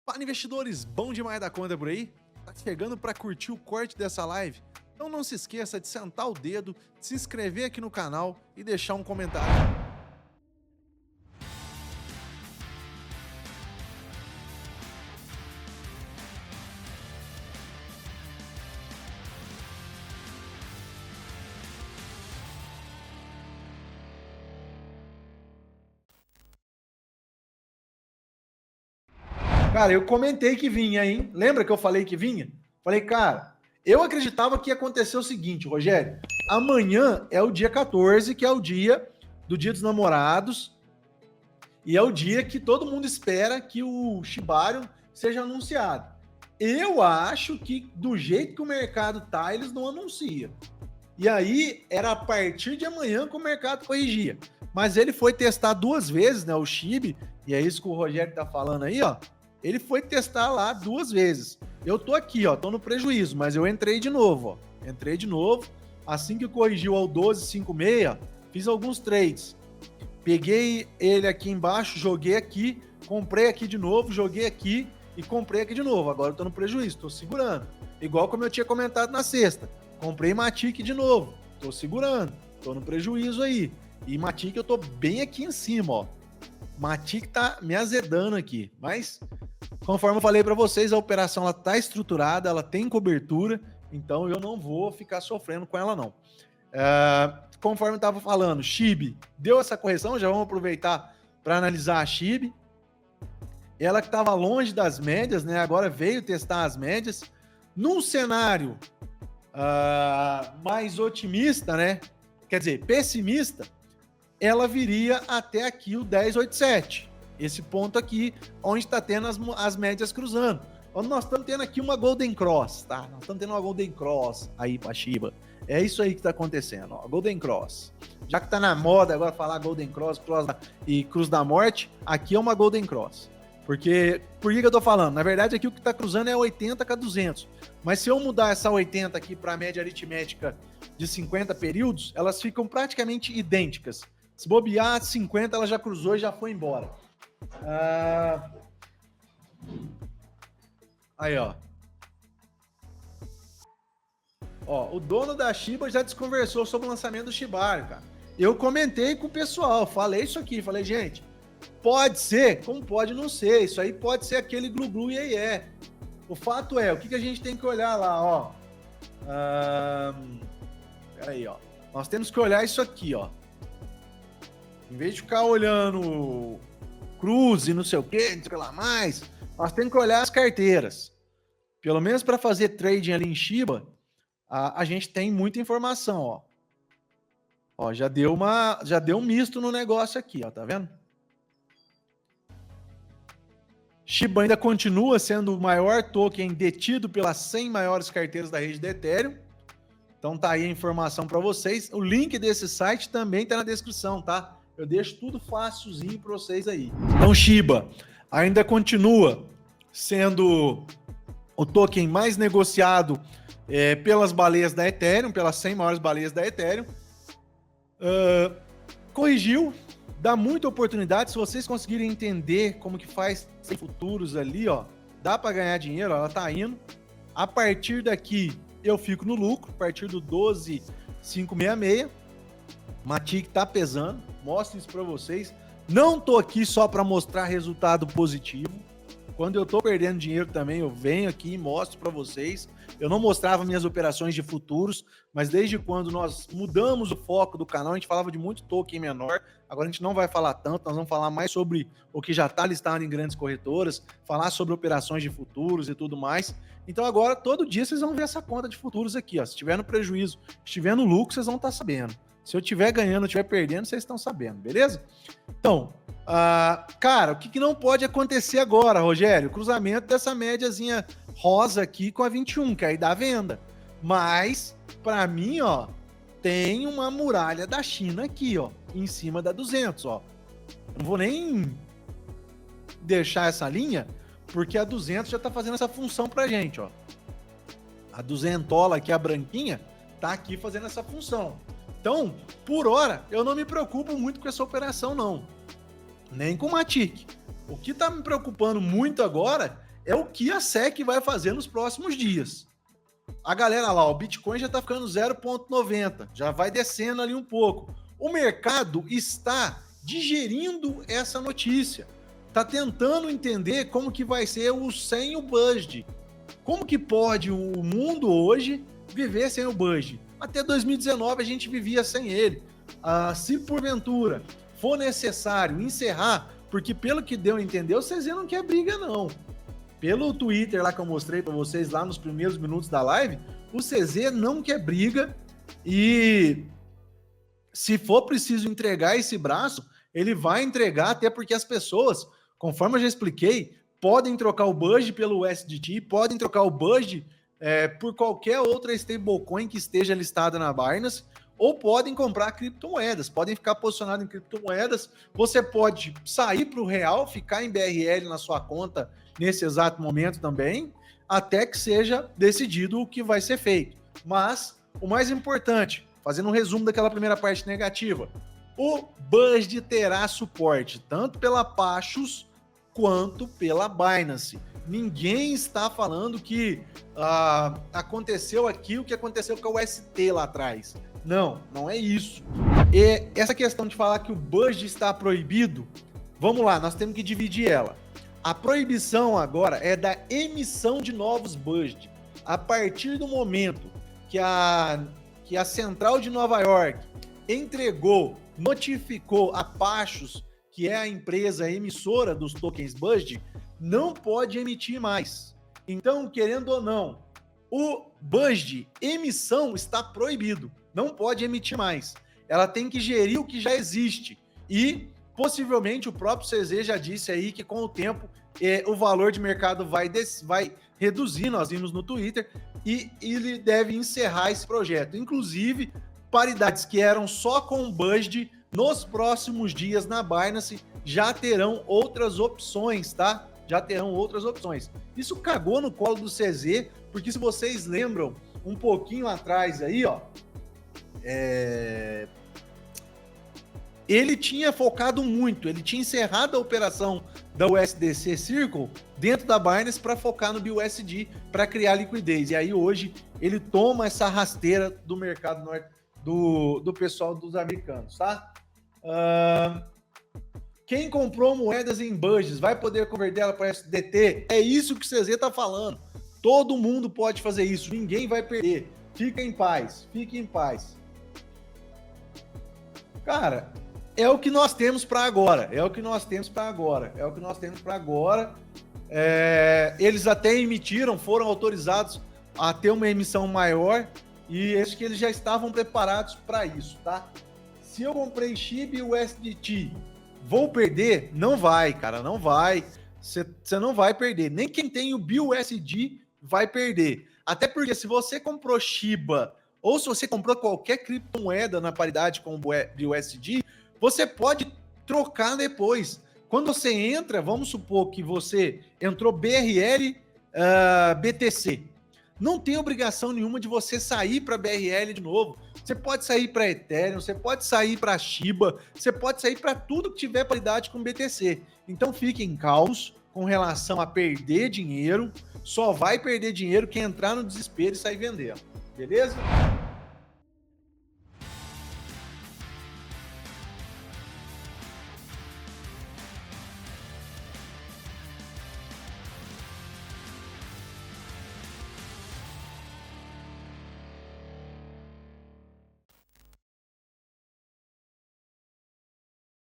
Fala, investidores, bom demais da conta por aí? Tá chegando para curtir o corte dessa live? Então não se esqueça de sentar o dedo, de se inscrever aqui no canal e deixar um comentário. Cara, eu comentei que vinha, hein? Lembra que eu falei que vinha? Falei, cara, eu acreditava que ia acontecer o seguinte, Rogério. Amanhã é o dia 14, que é o dia do Dia dos Namorados, e é o dia que todo mundo espera que o Shibarium seja anunciado. Eu acho que do jeito que o mercado tá, eles não anunciam. E aí era a partir de amanhã que o mercado corrigia. Mas ele foi testar duas vezes, né? O Shib, e é isso que o Rogério tá falando aí, ó. Ele foi testar lá duas vezes. Eu tô aqui, ó, tô no prejuízo, mas eu entrei de novo, ó. Entrei de novo. Assim que corrigiu ao 12,56, fiz alguns trades. Peguei ele aqui embaixo, joguei aqui, comprei aqui de novo, joguei aqui e comprei aqui de novo. Agora eu tô no prejuízo, tô segurando. Igual como eu tinha comentado na sexta. Comprei Matic de novo, tô segurando, tô no prejuízo aí. E Matic eu tô bem aqui em cima, ó. Matic tá me azedando aqui, mas conforme eu falei para vocês, a operação ela tá estruturada, ela tem cobertura, então eu não vou ficar sofrendo com ela não. Conforme eu estava falando, Shib deu essa correção, já vamos aproveitar para analisar a Shib. Ela que estava longe das médias, né? Agora veio testar as médias. Num cenário mais otimista, né? Quer dizer, pessimista, ela viria até aqui o 10,87. Esse ponto aqui, onde está tendo as médias cruzando. Onde nós estamos tendo aqui uma Golden Cross, tá? Nós estamos tendo uma Golden Cross aí para Shiba. É isso aí que está acontecendo, ó, Golden Cross. Já que está na moda agora falar Golden Cross, e Cruz da Morte, aqui é uma Golden Cross. Por que eu tô falando? Na verdade, aqui o que está cruzando é 80 com 200. Mas se eu mudar essa 80 aqui para a média aritmética de 50 períodos, elas ficam praticamente idênticas. Se bobear 50, ela já cruzou e já foi embora. Aí, ó. Ó, o dono da Shiba já desconversou sobre o lançamento do Shibarium, cara. Eu comentei com o pessoal, falei isso aqui, falei, gente, pode ser, como pode não ser, isso aí pode ser aquele glu-glu e aí. O fato é, o que a gente tem que olhar lá, ó. Peraí, ó. Nós temos que olhar isso aqui, ó. Em vez de ficar olhando cruz e não sei o que, não sei o que lá mais, nós temos que olhar as carteiras. Pelo menos para fazer trading ali em Shiba, a gente tem muita informação, ó. Ó, já deu um misto no negócio aqui, ó, tá vendo? Shiba ainda continua sendo o maior token detido pelas 100 maiores carteiras da rede do Ethereum. Então tá aí a informação para vocês. O link desse site também tá na descrição, tá? Eu deixo tudo facilzinho para vocês aí. Então Shiba ainda continua sendo o token mais negociado pelas baleias da Ethereum, pelas 100 maiores baleias da Ethereum. Corrigiu, dá muita oportunidade. Se vocês conseguirem entender como que faz sem futuros ali, ó, dá para ganhar dinheiro, ó, ela tá indo. A partir daqui eu fico no lucro, a partir do 12,566. Matic tá pesando, mostro isso para vocês. Não tô aqui só para mostrar resultado positivo. Quando eu tô perdendo dinheiro também, eu venho aqui e mostro para vocês. Eu não mostrava minhas operações de futuros, mas desde quando nós mudamos o foco do canal, a gente falava de muito token menor. Agora a gente não vai falar tanto, nós vamos falar mais sobre o que já está listado em grandes corretoras, falar sobre operações de futuros e tudo mais. Então agora, todo dia, vocês vão ver essa conta de futuros aqui, ó. Se estiver no prejuízo, se estiver no lucro, vocês vão estar sabendo. Se eu estiver ganhando, estiver perdendo, vocês estão sabendo, beleza? Então, cara, o que não pode acontecer agora, Rogério? Cruzamento dessa médiazinha rosa aqui com a 21, que aí dá venda. Mas, para mim, ó, tem uma muralha da China aqui, ó, em cima da 200, ó. Não vou nem deixar essa linha, porque a 200 já tá fazendo essa função pra gente, ó. A duzentola aqui, a branquinha, tá aqui fazendo essa função. Então, por hora, eu não me preocupo muito com essa operação, não. Nem com o Matic. O que tá me preocupando muito agora é o que a SEC vai fazer nos próximos dias. A galera lá, o Bitcoin já está ficando 0,90, já vai descendo ali um pouco. O mercado está digerindo essa notícia, está tentando entender como que vai ser o sem o BUSD. Como que pode o mundo hoje viver sem o BUSD? Até 2019 a gente vivia sem ele. Se porventura for necessário encerrar, porque pelo que deu a entender, o CZ não quer briga não. Pelo Twitter lá que eu mostrei para vocês lá nos primeiros minutos da live, o CZ não quer briga e se for preciso entregar esse braço, ele vai entregar, até porque as pessoas, conforme eu já expliquei, podem trocar o BUSD pelo USDT, podem trocar o BUSD por qualquer outra stablecoin que esteja listada na Binance, ou podem comprar criptomoedas, podem ficar posicionados em criptomoedas. Você pode sair para o real, ficar em BRL na sua conta nesse exato momento também, até que seja decidido o que vai ser feito. Mas o mais importante, fazendo um resumo daquela primeira parte negativa, o BUSD terá suporte tanto pela Paxos quanto pela Binance. Ninguém está falando que aconteceu aqui o que aconteceu com a UST lá atrás. Não, não é isso. E essa questão de falar que o BUSD está proibido, vamos lá, nós temos que dividir ela. A proibição agora é da emissão de novos BUSD. A partir do momento que a Central de Nova York notificou a Paxos, que é a empresa emissora dos tokens BUSD, não pode emitir mais. Então, querendo ou não, o BUSD emissão está proibido. Não pode emitir mais. Ela tem que gerir o que já existe. E, possivelmente, o próprio CZ já disse aí que, com o tempo, o valor de mercado vai reduzir. Nós vimos no Twitter. E ele deve encerrar esse projeto. Inclusive, paridades que eram só com BUSD, nos próximos dias na Binance, já terão outras opções, tá? Já terão outras opções. Isso cagou no colo do CZ, porque se vocês lembram, um pouquinho atrás aí, ó, ele tinha focado muito, ele tinha encerrado a operação da USDC Circle dentro da Binance para focar no BUSD, para criar liquidez. E aí hoje ele toma essa rasteira do mercado do pessoal dos americanos, tá? Quem comprou moedas em BUSDs vai poder converter ela para SDT? É isso que o CZ está falando. Todo mundo pode fazer isso, ninguém vai perder. Fica em paz, fique em paz. Cara, é o que nós temos para agora. Eles até emitiram, foram autorizados a ter uma emissão maior e acho que eles já estavam preparados para isso, tá? Se eu comprei SHIB e USDT, vou perder? Não vai, cara, não vai. Você não vai perder. Nem quem tem o BUSD vai perder. Até porque se você comprou Shiba ou se você comprou qualquer criptomoeda na paridade com o BUSD, você pode trocar depois. Quando você entra, vamos supor que você entrou BRL, BTC. Não tem obrigação nenhuma de você sair para BRL de novo. Você pode sair para Ethereum, você pode sair para Shiba, você pode sair para tudo que tiver paridade com BTC. Então fique em caos com relação a perder dinheiro. Só vai perder dinheiro quem entrar no desespero e sair vendendo. Beleza?